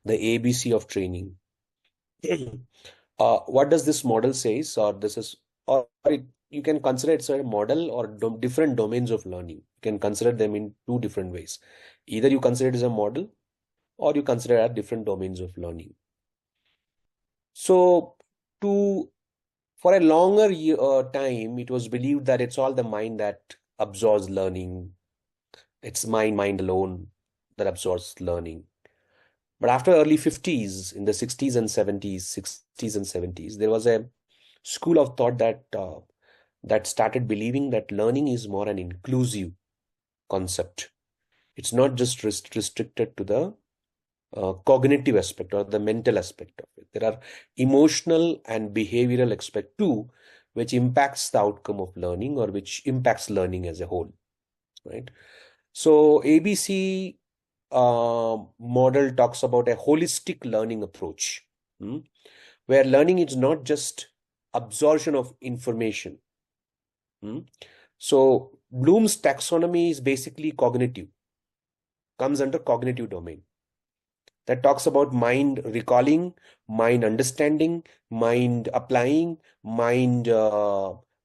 the ABC of training. What does this model says, or this is, or you can consider it's a model or different domains of learning. You can consider them in two different ways. Either you consider it as a model, or you consider it as different domains of learning. So, to for a longer time, it was believed that it's all the mind that absorbs learning. It's mind alone that absorbs learning. But after early 50s, in the 60s and 70s, there was a school of thought that started believing that learning is more an inclusive concept. It's not just restricted to the cognitive aspect or the mental aspect of it. There are emotional and behavioral aspect too, which impacts the outcome of learning or which impacts learning as a whole, right? So ABC model talks about a holistic learning approach, where learning is not just absorption of information. So Bloom's taxonomy is basically cognitive, comes under cognitive domain, that talks about mind recalling, mind understanding, mind applying, mind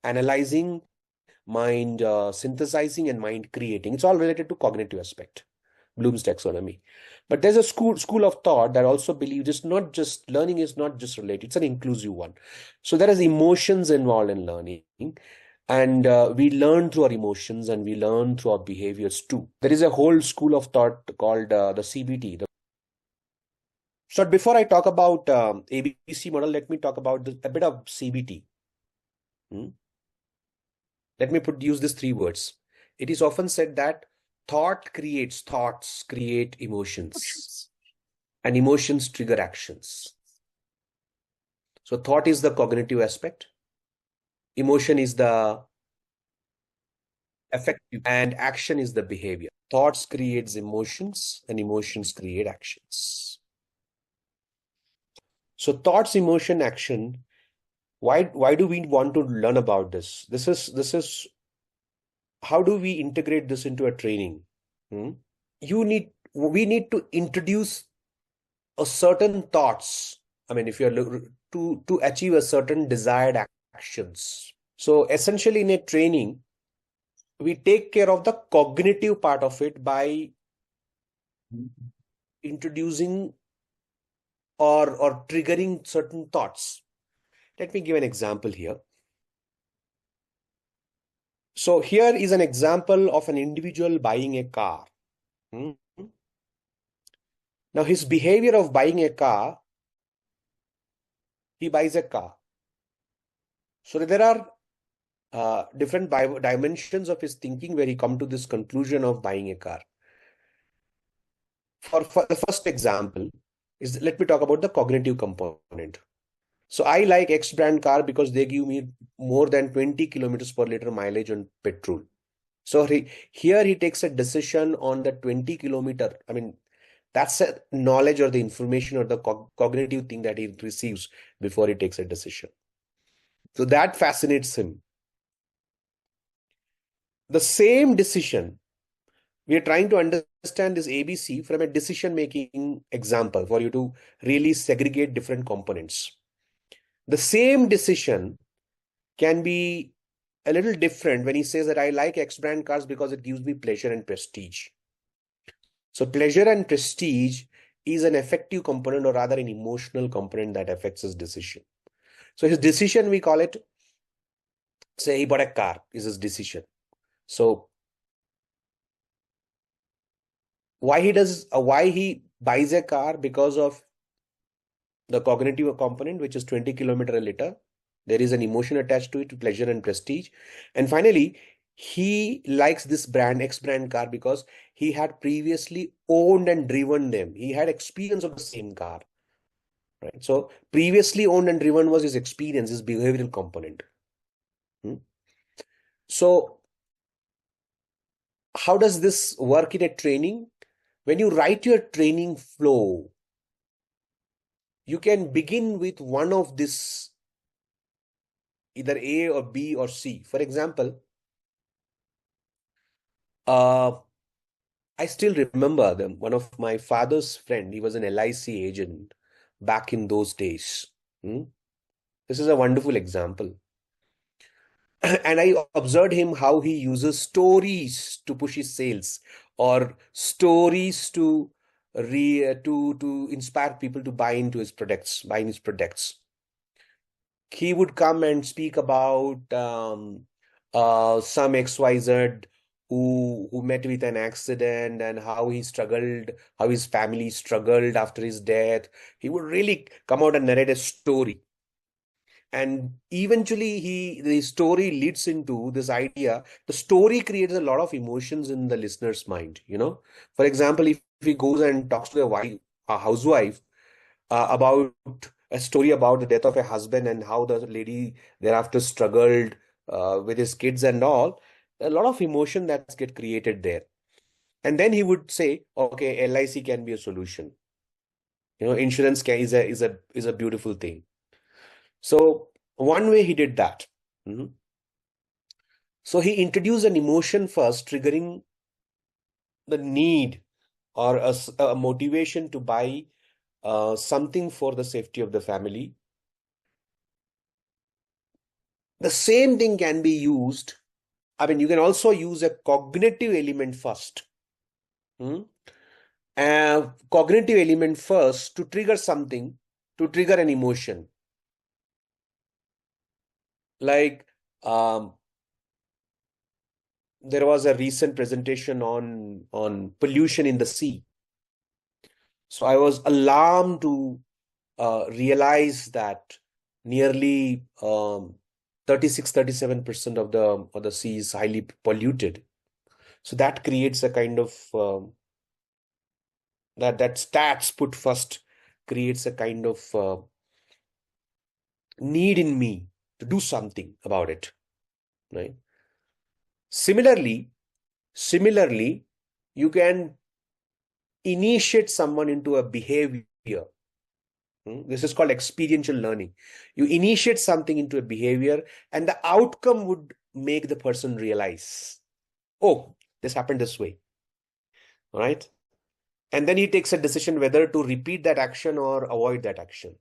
analyzing, mind synthesizing, and mind creating. It's all related to cognitive aspect, Bloom's taxonomy. But there's a school of thought that also believes it's not just learning is not just related, it's an inclusive one. So there is emotions involved in learning. And we learn through our emotions and we learn through our behaviors too. There is a whole school of thought called the CBT. So before I talk about ABC model, let me talk about a bit of CBT. Let me use these three words. It is often said that thoughts create emotions, and emotions trigger actions. So thought is the cognitive aspect, emotion is the affective, and action is the behavior. Thoughts creates emotions and emotions create actions. So thoughts, emotion, action. Why do we want to learn about this? This is how do we integrate this into a training? We need to introduce a certain thoughts. I mean, if you're to achieve a certain desired actions. So essentially in a training, we take care of the cognitive part of it by introducing or triggering certain thoughts. Let me give an example here. So here is an example of an individual buying a car. Now his behavior of buying a car, he buys a car. So there are different dimensions of his thinking where he come to this conclusion of buying a car. For the first example is, let me talk about the cognitive component. So I like X brand car because they give me more than 20 kilometers per liter mileage on petrol. So here he takes a decision on the 20 kilometer. I mean, that's a knowledge or the information or the cognitive thing that he receives before he takes a decision. So that fascinates him. The same decision, we are trying to understand this ABC from a decision-making example for you to really segregate different components. The same decision can be a little different when he says that I like X brand cars because it gives me pleasure and prestige. So pleasure and prestige is an affective component, or rather an emotional component that affects his decision. So his decision, we call it, say he bought a car, is his decision. So why he buys a car? Because of the cognitive component, which is 20 kilometer a liter. There is an emotion attached to it, pleasure and prestige. And finally, he likes this brand, X brand car, because he had previously owned and driven them. He had experience of the same car, right? So previously owned and driven was his experience, his behavioral component. So how does this work in a training? When you write your training flow, you can begin with one of this, either A or B or C. For example, I still remember them. One of my father's friend, he was an LIC agent back in those days. Hmm? This is a wonderful example. And I observed him how he uses stories to push his sales, or stories to to inspire people to buy into his products, buy in his products. He would come and speak about some XYZ who met with an accident, and how he struggled, how his family struggled after his death. He would really come out and narrate a story. And eventually the story leads into this idea. The story creates a lot of emotions in the listener's mind, you know. For example, if he goes and talks to a housewife, about a story about the death of a husband and how the lady thereafter struggled with his kids and all, a lot of emotion that's get created there. And then he would say, okay, LIC can be a solution. You know, insurance is a beautiful thing. So one way he did that. Mhm. So he introduced an emotion first, triggering the need or a motivation to buy something for the safety of the family. The same thing can be used. I mean, you can also use a cognitive element first. Hmm? A cognitive element first to trigger something, to trigger an emotion. Like, there was a recent presentation on pollution in the sea. So I was alarmed to realize that nearly 36-37% of the sea is highly polluted. So that creates a kind of that stats put first creates a kind of need in me to do something about it, right? Similarly, you can initiate someone into a behavior. This is called experiential learning. You initiate something into a behavior, and the outcome would make the person realize, oh, this happened this way, all right? And then he takes a decision whether to repeat that action or avoid that action.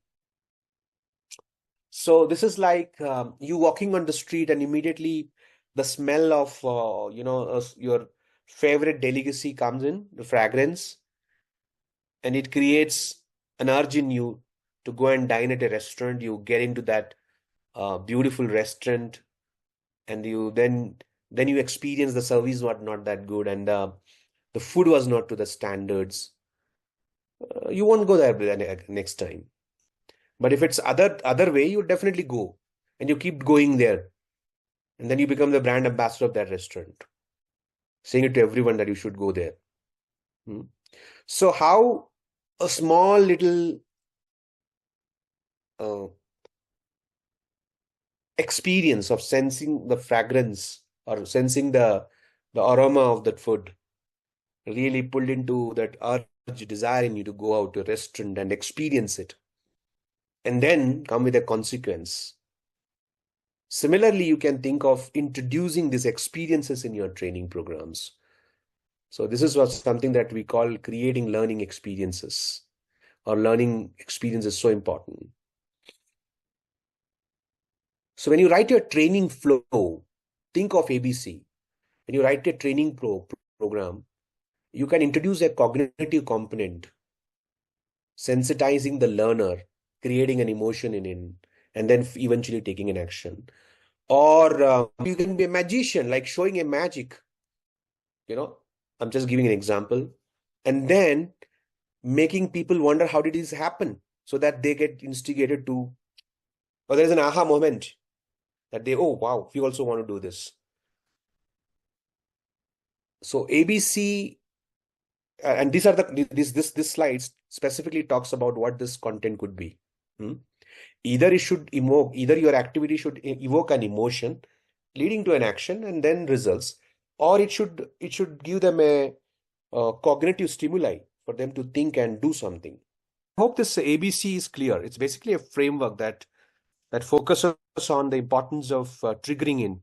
So this is like you walking on the street, and immediately the smell of your favorite delicacy comes in, the fragrance, and it creates an urge in you to go and dine at a restaurant. You get into that beautiful restaurant, and then you experience the service was not that good, and the food was not to the standards. You won't go there next time. But if it's other way, you definitely go, and you keep going there, and then you become the brand ambassador of that restaurant, saying it to everyone that you should go there. Hmm. So how a small little uh, experience of sensing the fragrance or sensing the aroma of that food really pulled into that urge, desire in you to go out to a restaurant and experience it, and then come with a consequence. Similarly, you can think of introducing these experiences in your training programs. So this is what something that we call creating learning experiences, or learning experience is so important. So when you write your training flow, think of ABC. When you write a training program, you can introduce a cognitive component, sensitizing the learner, creating an emotion in him, and then eventually taking an action. Or you can be a magician, like showing a magic, you know. I'm just giving an example. And then making people wonder how did this happen, so that they get instigated to, or there's an aha moment that they, oh, wow, we also want to do this. So ABC, and these are this slides specifically talks about what this content could be. Hmm? Either your activity should evoke an emotion leading to an action and then results, or it should give them a cognitive stimuli for them to think and do something. I hope this ABC is clear. It's basically a framework that focuses on the importance of triggering in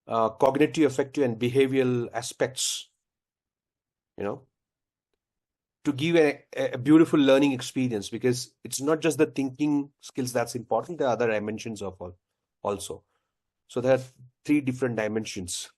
cognitive, affective, and behavioral aspects you know, to give a beautiful learning experience, because it's not just the thinking skills that's important, there are other dimensions of all also. So there are three different dimensions